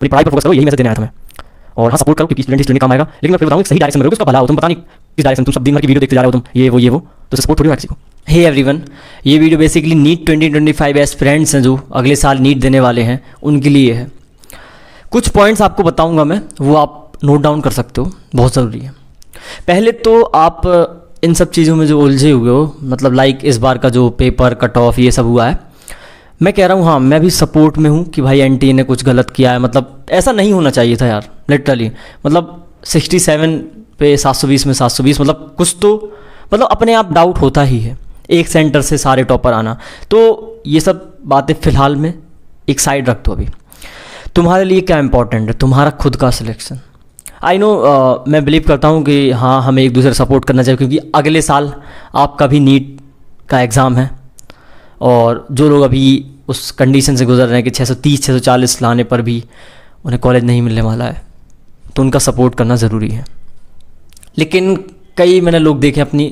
अपनी पढ़ाई पर फोकस करो, यही मैसेज देना है तुम्हें। और हाँ, सपोर्ट करो क्योंकि स्टूडेंट स्टूडेंट काम आएगा। लेकिन मैं फिर बताऊँ सही डायरेक्शन में रहोगे, उसका भला हो। तुम पता नहीं किस डायरेक्शन, तुम सब दिन भर की वीडियो देखते जा रहे हो, तुम ये वो तो सपोर्ट थोड़ी होगा किसी को। हे एवरीवन, ये वीडियो बेसिकली नीट 2025 एस्पिरेंट्स हैं जो अगले साल नीट देने वाले हैं, उनके लिए है। कुछ पॉइंट्स आपको बताऊंगा मैं, वो आप नोट डाउन कर सकते हो, बहुत ज़रूरी है। पहले तो आप इन सब चीज़ों में जो उलझे हुए हो, मतलब लाइक इस बार का जो पेपर कट ऑफ ये सब हुआ है, मैं कह रहा हूँ हाँ, मैं भी सपोर्ट में हूँ कि भाई एनटीए ने कुछ गलत किया है। मतलब ऐसा नहीं होना चाहिए था यार, लिटरली। मतलब 67 पे 720 में 720, मतलब कुछ तो मतलब अपने आप डाउट होता ही है, एक सेंटर से सारे टॉपर आना। तो ये सब बातें फ़िलहाल में एक साइड रख दो। अभी तुम्हारे लिए क्या इंपॉर्टेंट है? तुम्हारा खुद का सिलेक्शन। आई नो, मैं बिलीव करता हूँ कि हाँ, हमें एक दूसरे सपोर्ट करना चाहिए, क्योंकि अगले साल आपका भी नीट का एग्ज़ाम है। और जो लोग अभी उस कंडीशन से गुजर रहे हैं कि 630 640 लाने पर भी उन्हें कॉलेज नहीं मिलने वाला है, तो उनका सपोर्ट करना ज़रूरी है। लेकिन कई मैंने लोग देखे अपनी,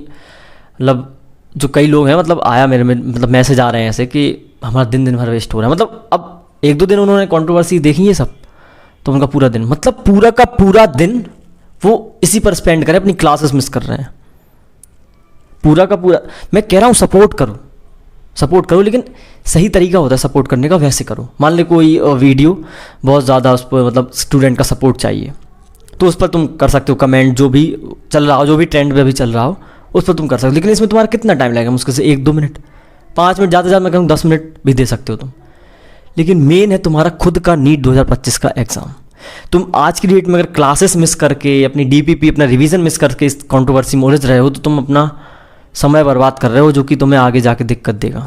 मतलब जो कई लोग हैं, मतलब आया मेरे में, मतलब मैसेज आ रहे हैं ऐसे कि हमारा दिन भर वेस्ट हो रहा है। मतलब अब एक दो दिन उन्होंने कंट्रोवर्सी देखी ये सब, तो उनका पूरा दिन, मतलब पूरा का पूरा दिन वो इसी पर स्पेंड करें, अपनी क्लासेस मिस कर रहे हैं पूरा का पूरा। मैं कह रहा हूँ सपोर्ट करो, लेकिन सही तरीका होता है सपोर्ट करने का, वैसे करो। मान ले कोई वीडियो बहुत ज़्यादा उस पर मतलब स्टूडेंट का सपोर्ट चाहिए, तो उस पर तुम कर सकते हो कमेंट, जो भी चल रहा हो, जो भी ट्रेंड पे भी चल रहा हो, उस पर तुम कर सकते हो। लेकिन इसमें तुम्हारा कितना टाइम लगेगा? मुश्किल से 1-2 मिनट, 5 मिनट, ज़्यादा से ज़्यादा मैं कहूँ 10 मिनट भी दे सकते हो तुम। लेकिन मेन है तुम्हारा खुद का नीट 2025 का एग्ज़ाम। तुम आज की डेट में अगर क्लासेस मिस करके, अपनी डीपीपी, अपना रिवीजन मिस करके इस कंट्रोवर्सी में उलझ रहे हो, तो तुम अपना समय बर्बाद कर रहे हो, जो कि तुम्हें आगे जाके दिक्कत देगा।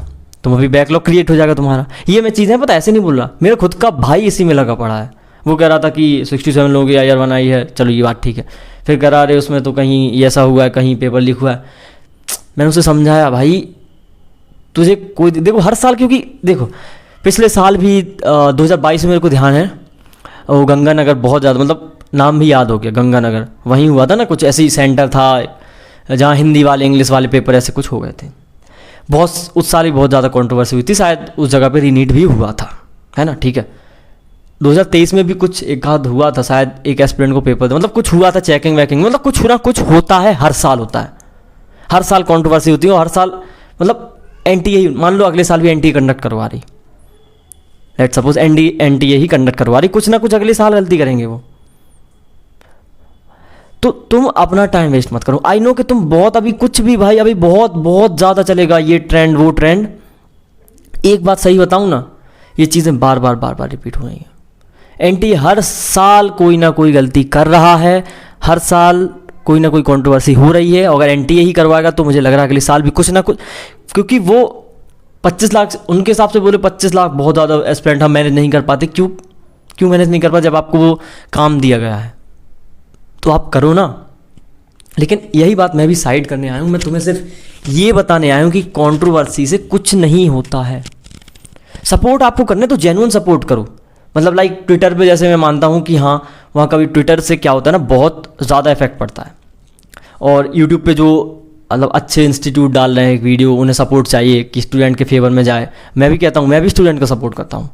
तुम अभी बैकलॉग क्रिएट हो जाएगा तुम्हारा। ये मैं चीज़ें पता ऐसे नहीं बोल रहा, मेरा खुद का भाई इसी में लगा पड़ा है। वो कह रहा था कि 67 लोगों की IR 1 आई है, चलो ये बात ठीक है। फिर कह रहा, अरे उसमें तो कहीं ऐसा हुआ है, कहीं पेपर लीक हुआ है। मैंने उसे समझाया, भाई तुझे कोई देखो हर साल, क्योंकि देखो पिछले साल भी 2022 में मेरे को ध्यान है, वो गंगानगर बहुत ज़्यादा, मतलब नाम भी याद हो गया, गंगानगर वहीं हुआ था ना, कुछ ऐसे ही सेंटर था जहाँ हिंदी वाले इंग्लिश वाले पेपर ऐसे कुछ हो गए थे। बहुत उस साल भी बहुत ज़्यादा कंट्रोवर्सी हुई थी, शायद उस जगह पे रीनीट भी हुआ था, है ना, ठीक है। 2023 में भी कुछ एक आध हुआ था, शायद एक एस्पिरेंट को पेपर, मतलब कुछ हुआ था चेकिंग वैकिंग, मतलब कुछ ना कुछ होता है, हर साल होता है, हर साल कंट्रोवर्सी होती है। और हर साल मतलब एनटीए, मान लो अगले साल भी एनटीए कंडक्ट करवा रही, let's suppose NTA he conduct करवा रही, कुछ ना कुछ अगले साल गलती करेंगे वो। तो तुम अपना टाइम वेस्ट मत करो। आई नो कि तुम बहुत, अभी कुछ भी भाई, अभी बहुत बहुत ज़्यादा चलेगा ये ट्रेंड वो ट्रेंड। एक बात सही बताऊँ ना, ये चीज़ें बार बार रिपीट हो रही हैं। एनटीए हर साल कोई ना कोई गलती कर रहा है, हर साल कोई ना कोई कंट्रोवर्सी हो रही है। अगर एनटीए ही करवाएगा तो मुझे लग रहा है अगले साल भी कुछ ना कुछ, क्योंकि वो 25 लाख उनके हिसाब से बोले, 25 लाख बहुत ज़्यादा एस्पिरेंट हम मैनेज नहीं कर पाते। क्यों मैनेज नहीं कर पाते? जब आपको वो काम दिया गया है तो आप करो ना। लेकिन यही बात मैं भी साइड करने आया हूँ, मैं तुम्हें सिर्फ ये बताने आया हूँ कि कंट्रोवर्सी से कुछ नहीं होता है। सपोर्ट आपको करने तो जेन्युइन सपोर्ट करो। मतलब लाइक ट्विटर पे जैसे मैं मानता हूँ कि हाँ, वहाँ कभी ट्विटर से क्या होता है ना, बहुत ज़्यादा इफेक्ट पड़ता है। और यूट्यूब पे जो मतलब अच्छे इंस्टीट्यूट डाल रहे हैं एक वीडियो, उन्हें सपोर्ट चाहिए कि स्टूडेंट के फेवर में जाए। मैं भी कहता हूँ, मैं भी स्टूडेंट का सपोर्ट करता हूँ।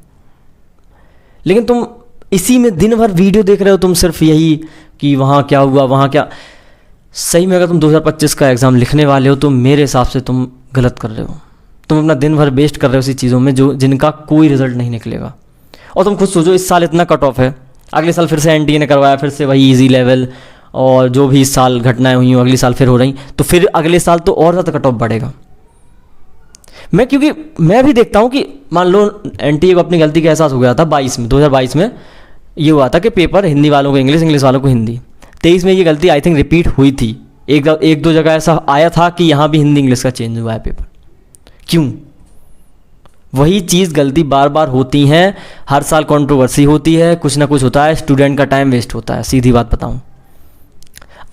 लेकिन तुम इसी में दिन भर वीडियो देख रहे हो, तुम सिर्फ यही कि वहाँ क्या हुआ, वहाँ क्या। सही में अगर तुम 2025 का एग्ज़ाम लिखने वाले हो तो मेरे हिसाब से तुम गलत कर रहे हो। तुम अपना दिन भर वेस्ट कर रहे हो इसी चीज़ों में जिनका कोई रिजल्ट नहीं निकलेगा। और तुम खुद सोचो, इस साल इतना कट ऑफ है, अगले साल फिर से एनटीए ने करवाया, फिर से वही ईजी लेवल, और जो भी इस साल घटनाएं हुई हैं अगले साल फिर हो रही, तो फिर अगले साल तो और ज़्यादा कट ऑफ बढ़ेगा। क्योंकि मैं भी देखता हूँ कि मान लो एनटीए को अपनी गलती का एहसास हो गया था 2022 में ये हुआ था कि पेपर हिंदी वालों को इंग्लिश वालों को हिंदी। 23 में ये गलती आई थिंक रिपीट हुई थी, एक दो जगह ऐसा आया था कि यहाँ भी हिंदी इंग्लिश का चेंज हुआ है पेपर। क्यों? वही चीज़, गलती बार बार होती हैं, हर साल कंट्रोवर्सी होती है, कुछ ना कुछ होता है, स्टूडेंट का टाइम वेस्ट होता है। सीधी बात बताऊं,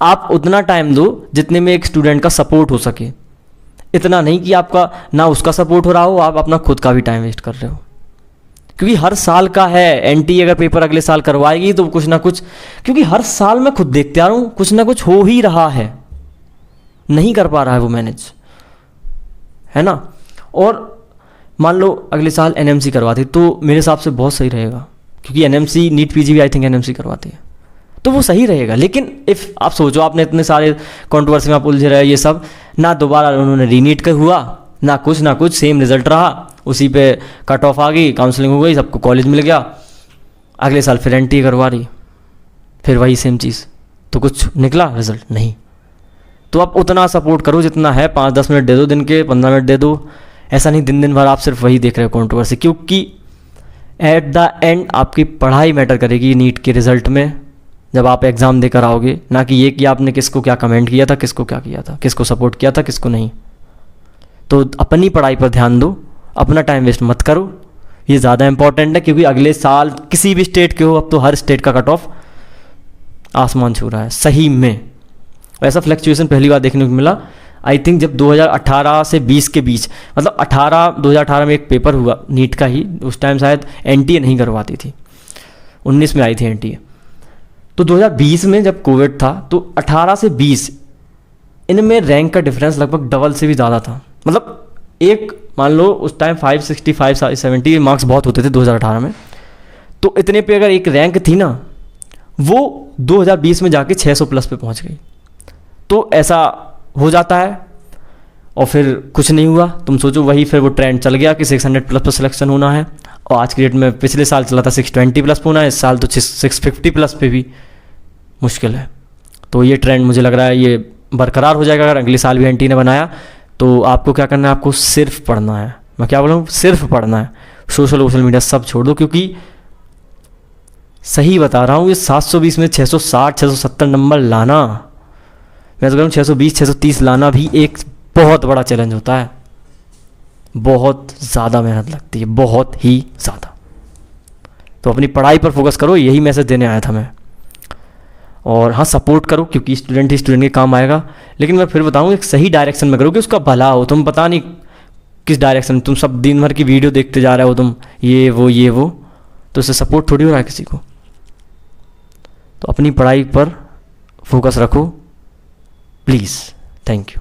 आप उतना टाइम दो जितने में एक स्टूडेंट का सपोर्ट हो सके, इतना नहीं कि आपका ना उसका सपोर्ट हो रहा हो, आप अपना खुद का भी टाइम वेस्ट कर रहे हो। क्योंकि हर साल का है, एनटीए अगर पेपर अगले साल करवाएगी तो कुछ ना कुछ, क्योंकि हर साल मैं खुद देखते आ रहा हूँ कुछ ना कुछ हो ही रहा है, नहीं कर पा रहा है वो मैनेज, है ना। और मान लो अगले साल एनएमसी करवाती तो मेरे हिसाब से बहुत सही रहेगा, क्योंकि एनएमसी नीट पीजी भी आई थिंक एनएमसी करवाती है, तो वो सही रहेगा। लेकिन इफ़ आप सोचो आपने इतने सारे कंट्रोवर्सी में आप उलझे रहे, ये सब ना दोबारा उन्होंने रीनीट का हुआ, ना कुछ सेम रिजल्ट रहा, उसी पे कट ऑफ आ गई, काउंसलिंग हो गई, सबको कॉलेज मिल गया, अगले साल फिर एनटीए करवा रही, फिर वही सेम चीज़, तो कुछ निकला रिजल्ट नहीं। तो आप उतना सपोर्ट करो जितना है, 5-10 मिनट दे दो दिन के, 15 मिनट दे दो, ऐसा नहीं दिन भर आप सिर्फ वही देख रहे हो कंट्रोवर्सी, क्योंकि एट द एंड आपकी पढ़ाई मैटर करेगी नीट के रिज़ल्ट में जब आप एग्ज़ाम देकर आओगे, ना कि ये कि आपने किसको क्या कमेंट किया था, किसको क्या किया था, किसको सपोर्ट किया था, किसको नहीं। तो अपनी पढ़ाई पर ध्यान दो, अपना टाइम वेस्ट मत करो, ये ज़्यादा इंपॉर्टेंट है, क्योंकि अगले साल किसी भी स्टेट के हो, अब तो हर स्टेट का कट ऑफ आसमान छू रहा है सही में। ऐसा फ्लक्चुएशन पहली बार देखने को मिला आई थिंक जब 2018 से 20 के बीच, मतलब 2018 में एक पेपर हुआ नीट का ही, उस टाइम शायद एनटीए नहीं करवाती थी, 19 में आई थी एनटीए। तो 2020 में जब कोविड था तो 18 से 20 इनमें रैंक का डिफरेंस लगभग डबल से भी ज़्यादा था। मतलब एक मान लो उस टाइम 565-70 मार्क्स बहुत होते थे 2018 में, तो इतने पे अगर एक रैंक थी ना, वो 2020 में जाके 600 प्लस पे पहुंच गई। तो ऐसा हो जाता है और फिर कुछ नहीं हुआ। तुम सोचो वही फिर वो ट्रेंड चल गया कि 600 प्लस पर सिलेक्शन होना है, और आज की डेट में पिछले साल चला था 620 प्लस पे होना है, इस साल तो 650 प्लस पे भी मुश्किल है। तो ये ट्रेंड मुझे लग रहा है ये बरकरार हो जाएगा अगर अगले साल भी एनटी ने बनाया। तो आपको क्या करना है, आपको सिर्फ पढ़ना है, मैं क्या बोल रहा हूँ, सिर्फ पढ़ना है, सोशल मीडिया सब छोड़ दो, क्योंकि सही बता रहा हूँ ये 720 में 660-670 नंबर लाना, मैं तो कह रहा हूँ 620-630 लाना भी एक बहुत बड़ा चैलेंज होता है, बहुत ज़्यादा मेहनत लगती है, बहुत ही ज़्यादा। तो अपनी पढ़ाई पर फोकस करो, यही मैसेज देने आया था मैं। और हाँ, सपोर्ट करो, क्योंकि स्टूडेंट ही स्टूडेंट के काम आएगा, लेकिन मैं फिर बताऊँ एक सही डायरेक्शन में करो कि उसका भला हो। तुम पता नहीं किस डायरेक्शन, तुम सब दिन भर की वीडियो देखते जा रहे हो, तुम ये वो, तो उससे सपोर्ट थोड़ी हो रहा है किसी को। तो अपनी पढ़ाई पर फोकस रखो प्लीज़। Thank you.